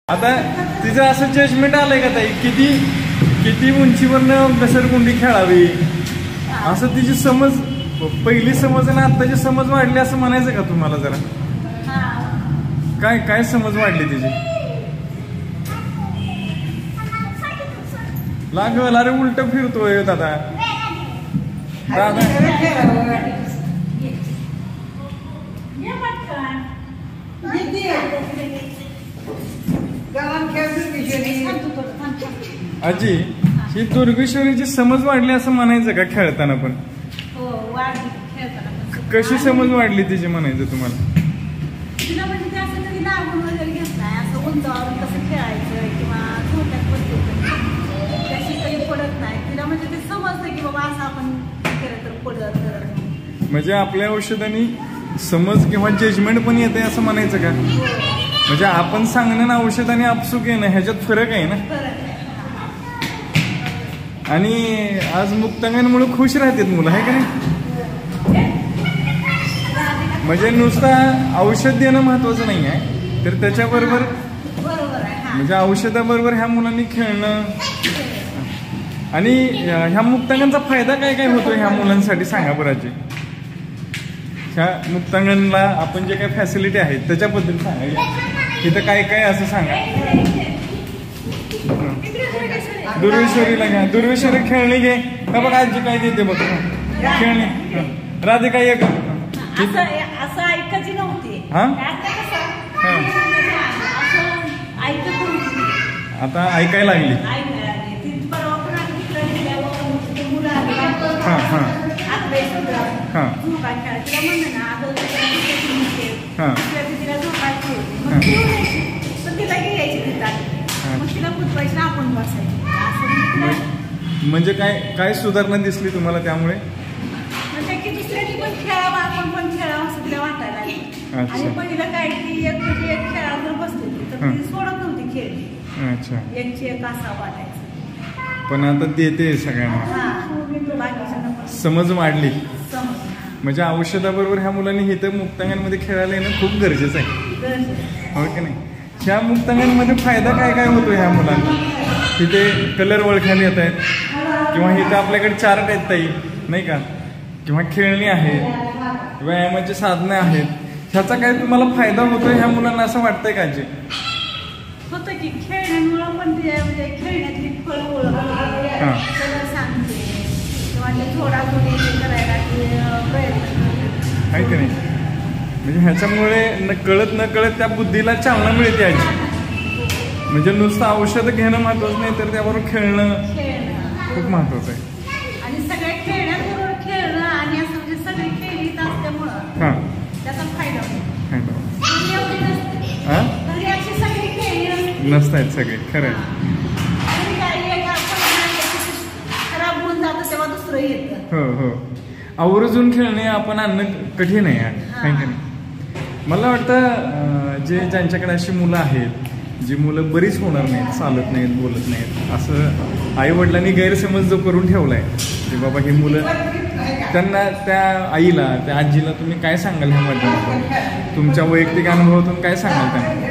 आता तिचं असं जजमेंट आलंय का ताई, किती किती उंचीवरनं घसरगुंडी खेळावी असं तिची समज, पहिली समज आणि आत्ताची समज वाढली असं म्हणायचं का तुम्हाला? जरा काय काय समज वाढली तिची? लागल अरे उलट फिरतोय दादा दादा. आजी ही दुर्गेश्वरीची समज वाढली असं म्हणायचं का खेळताना पण? हो वाढली खेळताना. कशी समज वाढली तिची म्हणायचं तुम्हाला? तिला म्हणजे ते असं कधी लागून वगैरे घेत नाही, असं उंचावरून कसं खेळायचं किंवा छोट्यात पडतो त्याशी कधी पडत नाही. तिला म्हणजे ते समजतं की बाबा असं आपण केलं तर पडत. म्हणजे आपल्या औषधांनी समज किंवा जजमेंट पण येते असं म्हणायचं का? म्हणजे आपण सांगणं ना औषध आणि आपसूक येणं ह्याच्यात फरक आहे ना. आणि आज मुक्तांगणमुळे खुश राहतात मुलं, आहे का नाही? म्हणजे नुसतं औषध देणं महत्वाचं नाही आहे, तर त्याच्याबरोबर म्हणजे औषधाबरोबर ह्या मुलांनी खेळणं. आणि ह्या मुक्तांगणचा फायदा काय काय होतो ह्या मुलांसाठी सांगा बरं आजी. ह्या मुक्तांगणला आपण जे काही फॅसिलिटी आहेत त्याच्याबद्दल सांगा. इथं काय काय असं सांगा. दुर्वेश्वरीला घ्या, दुर्वेश्वरी खेळणी घे का बघा आजी काय देते बघ खेळणी. राधिका एक असं ऐकायची नव्हती, आता ऐकायला लागली. म्हणजे काय काय सुधारणा दिसली तुम्हाला त्यामुळे? म्हणजे की दुसऱ्याची पण खेळावं, आपण पण खेळावं असं तिला वाटायला लागलं. आणि पहिलं काय की एक खेळावर जर बसली तर ती सोडत नव्हती खेळली. अच्छा, यांची एक असा वाटायचं. पण आता देते सगळ्यांना, समज वाढली. म्हणजे औषधाबरोबर ह्या मुलांनी इथं मुक्तांगणमध्ये खेळायला येणं खूप गरजेचं आहे, हो की नाही? ह्या मुक्तांगणमध्ये फायदा काय काय होतो ह्या मुलांना? तिथे कलर ओळखायला येत आहेत, किंवा इथं आपल्याकडे चार्ट आहेत ताई, नाही का, किंवा खेळणी आहेत, व्यायामाची साधनं आहेत. ह्याचा काय तुम्हाला फायदा होतोय ह्या मुलांना असं वाटतंय का आजी? होतं की खेळण्यामुळं पण ते म्हणजे खेळण्यातली फळ ओळख सांगते किंवा थोडा थोडी करायला प्रयत्न आहे की नाही? म्हणजे ह्याच्यामुळे कळत न कळत त्या बुद्धीला चालना मिळते आजी. म्हणजे नुसतं औषध घेणं महत्वाचं नाही, तर त्याबरोबर खेळणं खूप महत्वाचं आहे. आणि सगळ्या खेळण्याबरोबर खेळणं आणि असं म्हणजे सगळी खेळीत असल्यामुळं त्याचा फायदा होतो. नसतायत सगळे, खरं खराब होऊन जातं तेव्हा दुसरं येतं. हो हो, आवर्जून खेळणे आपण आणणं कठीण आहे का नाही? मला वाटतं ज्यांच्याकडे अशी मुलं आहेत, जी मुलं बरीच होणार नाहीत, चालत नाहीत, बोलत नाहीत, असं आई वडिलांनी गैरसमज जो करून ठेवलाय की बाबा ही मुलं, त्यांना त्या आईला, त्या आजीला तुम्ही काय सांगाल ह्या माध्यमातून? तुमच्या वैयक्तिक अनुभवातून काय सांगाल त्यांना?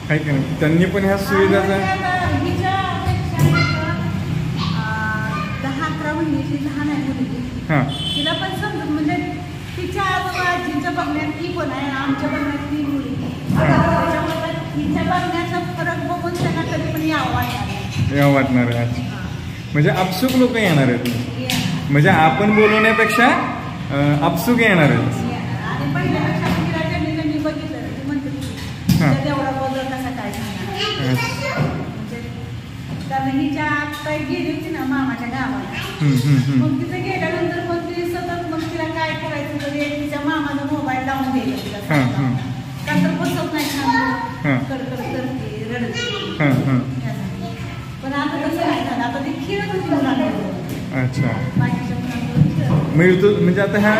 काय का नाही, त्यांनी पण ह्या सुविधाचा 10-11 महिन्याची लहान आहे मुलगी, तिला पण समजत म्हणजे तिच्या आजोबाजींच्या बघण्यात ती पण आहे, आमच्या बघण्यात ती मुलगी, त्याच्यामुळे तिच्या बघण्याचा फरक बघून त्यांना कधी पण यावं वाटणार आहे. म्हणजे आपसूक लोक येणार आहेत, म्हणजे आपण बोलवण्यापेक्षा आपसूक येणार आहेत. आणि पहिल्यापेक्षा तिला त्यांनी बघितलं ती म्हणते तेवढा बदल कसा काय झाला. म्हणजे कारण हिच्या काही गेली होती ना मामाच्या गावाला, मग तिथे गेल्यानंतर मग ती सतत मग तिला काय करायचं तरी तिच्या मामाचा मोबाईल लावून गेला तिला, नंतर बसत नाही, करते रडते. पण आता कसं नाही झालं, आता ती खेळत होती मुलांबरोबर. अच्छा, बाकीच्या मुलांबरोबर मिळतो म्हणजे आता ह्या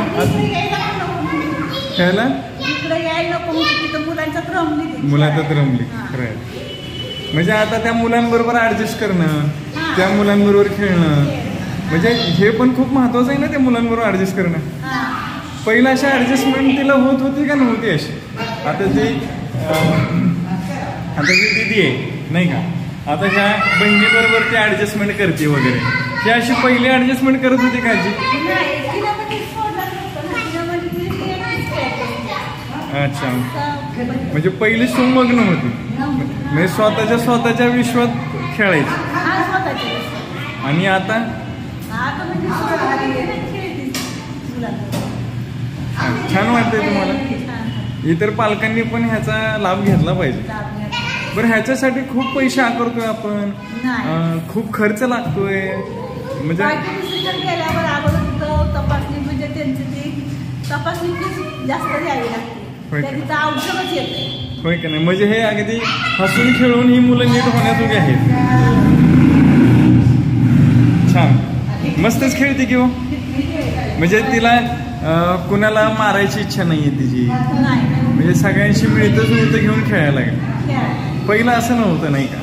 खेळायला इकडे यायला नको होती, तिथं मुलांच्यात रमली, मुलांच्यात रमली. म्हणजे आता त्या मुलांबरोबर ऍडजस्ट करणं, त्या मुलांबरोबर खेळणं, म्हणजे हे पण खूप महत्वाचं आहे ना, त्या मुलांबरोबर ऍडजस्ट करणं. पहिला अशा ऍडजस्टमेंट तिला होत होती का नव्हती अशी? आता ती दीदी आहे नाही का, आता ह्या बहिणीबरोबर ती ऍडजस्टमेंट करते वगैरे, ती अशी पहिली ऍडजस्टमेंट करत होती का आजी? अच्छा, म्हणजे पहिली सुमग्न होती, म्हणजे स्वतःच्या विश्वात खेळायची. आणि आता छान वाटतंय तुम्हाला? इतर पालकांनी पण ह्याचा लाभ घेतला पाहिजे. बरं, ह्याच्यासाठी खूप पैसे आकारतोय आपण, खूप खर्च लागतोय, म्हणजे तपासणी म्हणजे त्यांची ती तपासणी जास्त द्यावी लागते, औषधच येते. होय का नाही? म्हणजे हे अगदी हसून खेळून ही मुलं नीट होण्यात उभी आहेत. छान, मस्तच खेळते की हो. म्हणजे तिला कुणाला मारायची इच्छा नाहीये तिची, म्हणजे सगळ्यांशी मिळतं जुळतं घेऊन खेळायला लागेल. पहिलं असं नव्हतं नाही का?